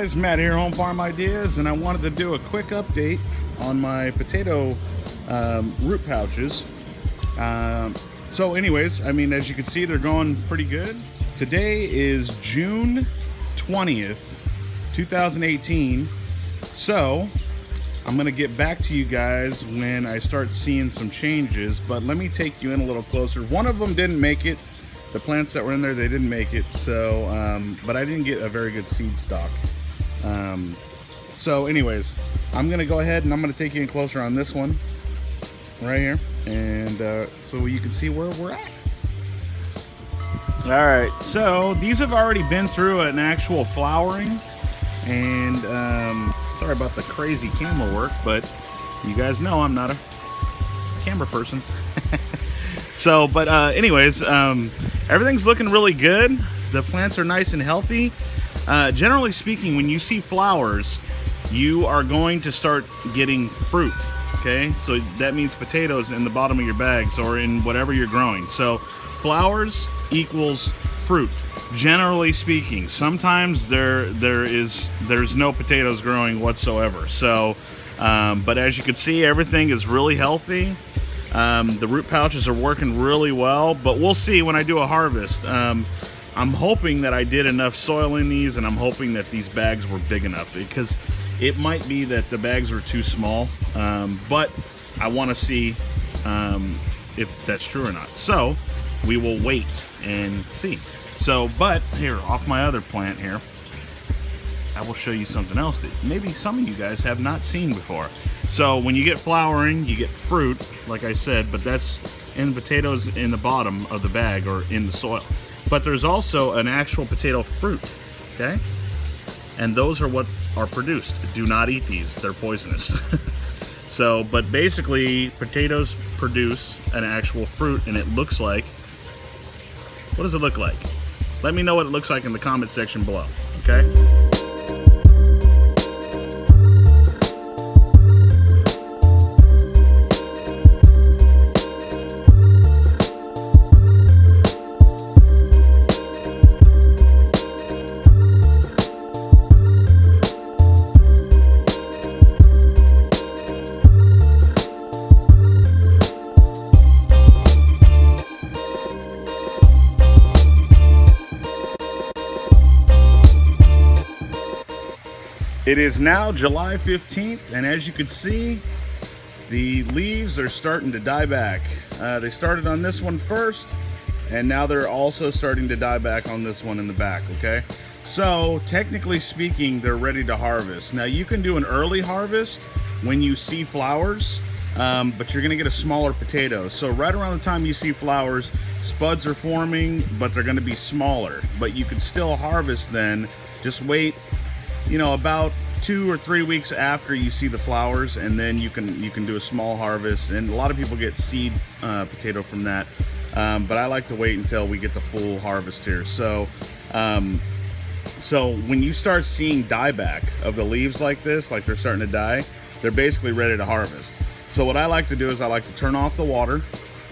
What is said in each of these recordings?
guys, Matt here, Home Farm Ideas, and I wanted to do a quick update on my potato root pouches. So anyways, I mean, as you can see, they're going pretty good. Today is June 20th, 2018. So I'm gonna get back to you guys when I start seeing some changes, but let me take you in a little closer. One of them didn't make it. The plants that were in there, they didn't make it. So, but I didn't get a very good seed stock. So anyways, I'm gonna go ahead and I'm gonna take you in closer on this one right here, and so you can see where we're at. All right, so these have already been through an actual flowering, and sorry about the crazy camera work, but you guys know I'm not a camera person. So, but anyways, everything's looking really good. The plants are nice and healthy. Generally speaking, when you see flowers, you are going to start getting fruit, okay? So that means potatoes in the bottom of your bags or in whatever you're growing. So flowers equals fruit, generally speaking. Sometimes there's no potatoes growing whatsoever. So, but as you can see, everything is really healthy. The root pouches are working really well, but we'll see when I do a harvest. I'm hoping that I did enough soil in these, and I'm hoping that these bags were big enough, because it might be that the bags were too small, but I want to see if that's true or not. So we will wait and see. So, but here, off my other plant here, I will show you something else that maybe some of you guys have not seen before. So when you get flowering, you get fruit, like I said, but that's in the potatoes in the bottom of the bag or in the soil. But there's also an actual potato fruit, okay? And those are what are produced. Do not eat these, they're poisonous. So, but basically, potatoes produce an actual fruit, and it looks like, what does it look like? Let me know what it looks like in the comment section below, okay? It is now July 15th, and as you can see, the leaves are starting to die back. They started on this one first, and now they're also starting to die back on this one in the back, okay? So, technically speaking, they're ready to harvest. Now, you can do an early harvest when you see flowers, but you're gonna get a smaller potato. So right around the time you see flowers, spuds are forming, but they're gonna be smaller. But you can still harvest then. Just wait, you know, about 2 or 3 weeks after you see the flowers, and then you can do a small harvest. And a lot of people get seed potato from that, but I like to wait until we get the full harvest here. So so when you start seeing dieback of the leaves like this, like they're starting to die, they're basically ready to harvest. So what I like to do is I like to turn off the water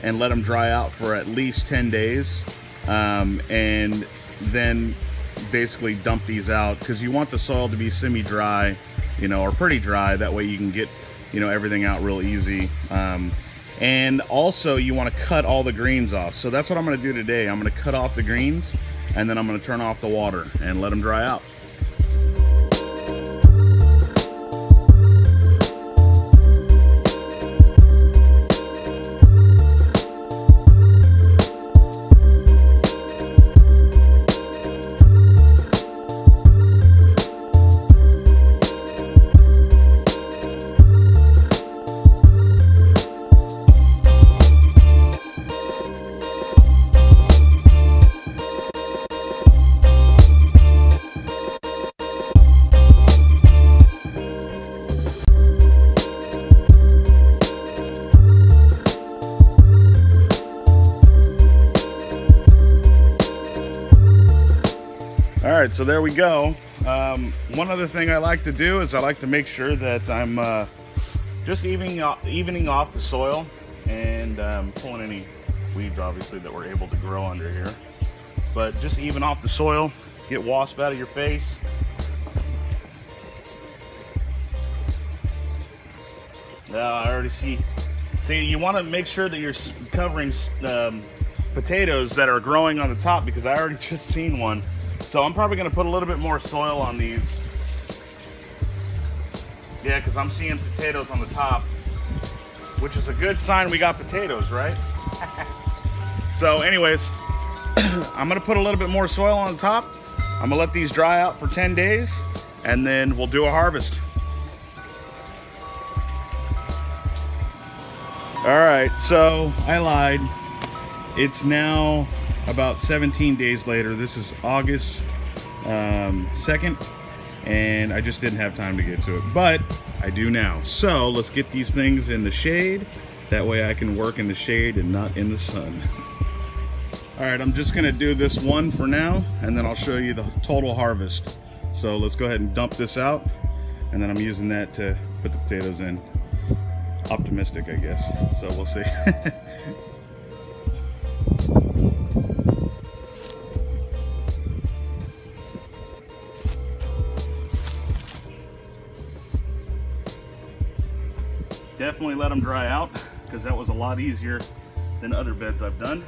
and let them dry out for at least 10 days, and then basically dump these out, because you want the soil to be semi-dry, you know, or pretty dry. That way you can get, you know, everything out real easy. And also you want to cut all the greens off. So that's what I'm going to do today. I'm going to cut off the greens, and then I'm going to turn off the water and let them dry out. All right, so there we go. One other thing I like to do is I like to make sure that I'm just evening off the soil and pulling any weeds, obviously, that we're able to grow under here. But just even off the soil, get wasp out of your face. I already see. See, you want to make sure that you're covering potatoes that are growing on the top, because I already just seen one. So I'm probably going to put a little bit more soil on these. Yeah, because I'm seeing potatoes on the top, which is a good sign we got potatoes, right? So anyways, I'm going to put a little bit more soil on the top. I'm going to let these dry out for 10 days, and then we'll do a harvest. All right, so I lied. It's now about 17 days later. This is August 2nd, and I just didn't have time to get to it, but I do now. So let's get these things in the shade. That way I can work in the shade and not in the sun. All right, I'm just gonna do this one for now, and then I'll show you the total harvest. So let's go ahead and dump this out, and then I'm using that to put the potatoes in. Optimistic, I guess. So we'll see. Definitely let them dry out, because that was a lot easier than other beds I've done.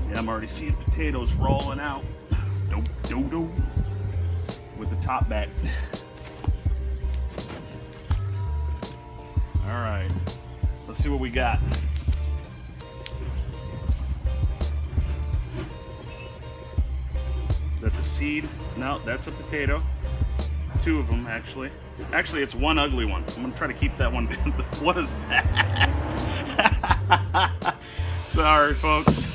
Yeah, I'm already seeing potatoes rolling out. Do-do-do. With the top back. All right, let's see what we got. Is that the seed? No, that's a potato. Two of them, actually. Actually, it's one ugly one. I'm gonna try to keep that one. What is that? Sorry, folks.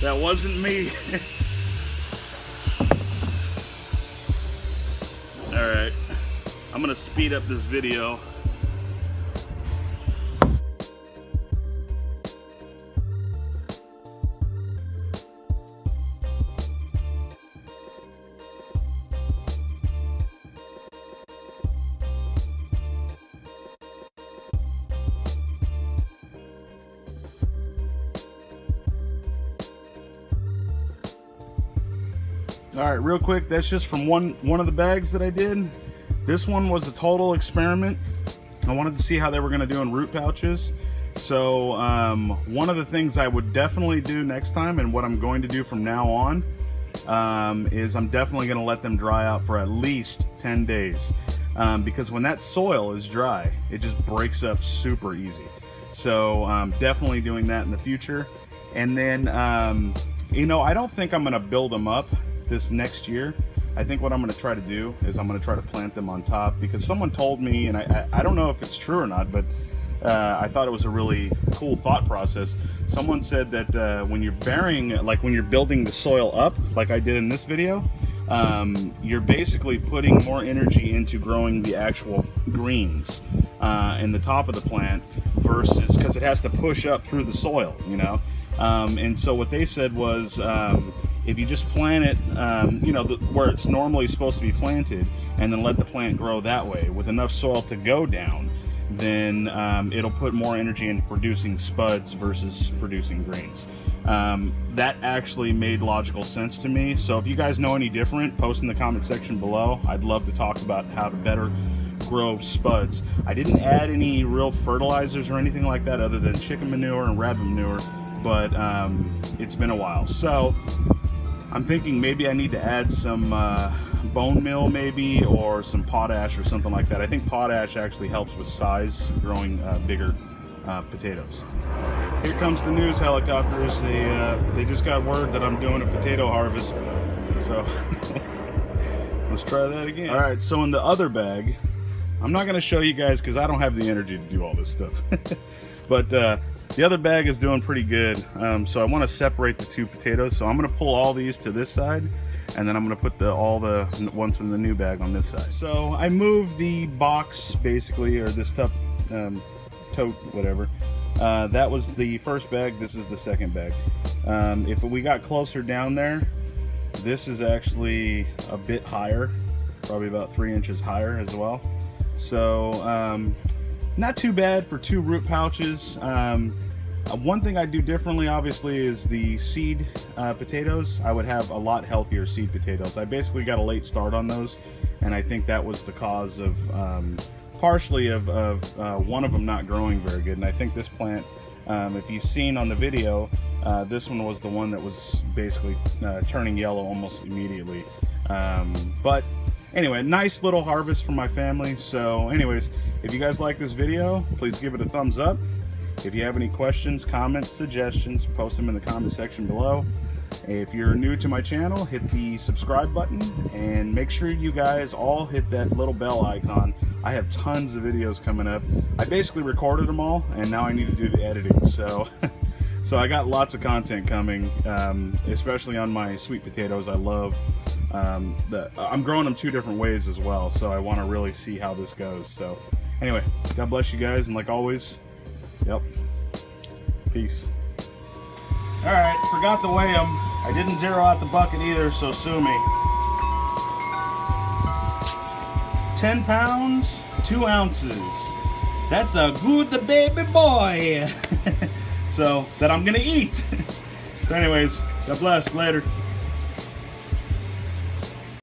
That wasn't me. All right, I'm gonna speed up this video. All right, real quick, that's just from one of the bags that I did. This one was a total experiment. I wanted to see how they were gonna do in root pouches. So one of the things I would definitely do next time, and what I'm going to do from now on, is I'm definitely gonna let them dry out for at least 10 days. Because when that soil is dry, it just breaks up super easy. So definitely doing that in the future. And then, you know, I don't think I'm gonna build them up this next year. I think what I'm going to try to do is I'm going to try to plant them on top, because someone told me, and I don't know if it's true or not, but I thought it was a really cool thought process. Someone said that when you're burying, like when you're building the soil up, like I did in this video, you're basically putting more energy into growing the actual greens in the top of the plant, versus, because it has to push up through the soil, you know. And so what they said was, if you just plant it, you know, where it's normally supposed to be planted, and then let the plant grow that way with enough soil to go down, then it'll put more energy into producing spuds versus producing greens. That actually made logical sense to me. So if you guys know any different, post in the comment section below. I'd love to talk about how to better grow spuds. I didn't add any real fertilizers or anything like that other than chicken manure and rabbit manure, but it's been a while. So I'm thinking maybe I need to add some bone meal maybe, or some potash or something like that. I think potash actually helps with size, growing bigger potatoes. Here comes the news helicopters. They just got word that I'm doing a potato harvest. So let's try that again. All right, so in the other bag, I'm not gonna show you guys because I don't have the energy to do all this stuff. But the other bag is doing pretty good, so I want to separate the two potatoes. So I'm going to pull all these to this side, and then I'm going to put all the ones from the new bag on this side. So I moved the box, basically, or this tote, whatever. That was the first bag. This is the second bag. If we got closer down there, this is actually a bit higher, probably about 3 inches higher as well. So not too bad for 2 root pouches. One thing I do differently, obviously, is the seed potatoes. I would have a lot healthier seed potatoes. I basically got a late start on those, and I think that was the cause of partially of one of them not growing very good. And I think this plant, if you've seen on the video, this one was the one that was basically turning yellow almost immediately. But anyway, nice little harvest for my family. So anyways, if you guys like this video, please give it a thumbs up. If you have any questions, comments, suggestions, post them in the comment section below. If you're new to my channel, hit the subscribe button, and make sure you guys all hit that little bell icon. I have tons of videos coming up. I basically recorded them all, and now I need to do the editing. So I got lots of content coming, especially on my sweet potatoes. I love I'm growing them 2 different ways as well, so I want to really see how this goes. So anyway, God bless you guys, and like always, yep, peace. All right, forgot to weigh them. I didn't zero out the bucket either, so sue me. 10 pounds, 2 ounces. That's a good baby boy. So, that I'm gonna eat. So anyways, God bless, later.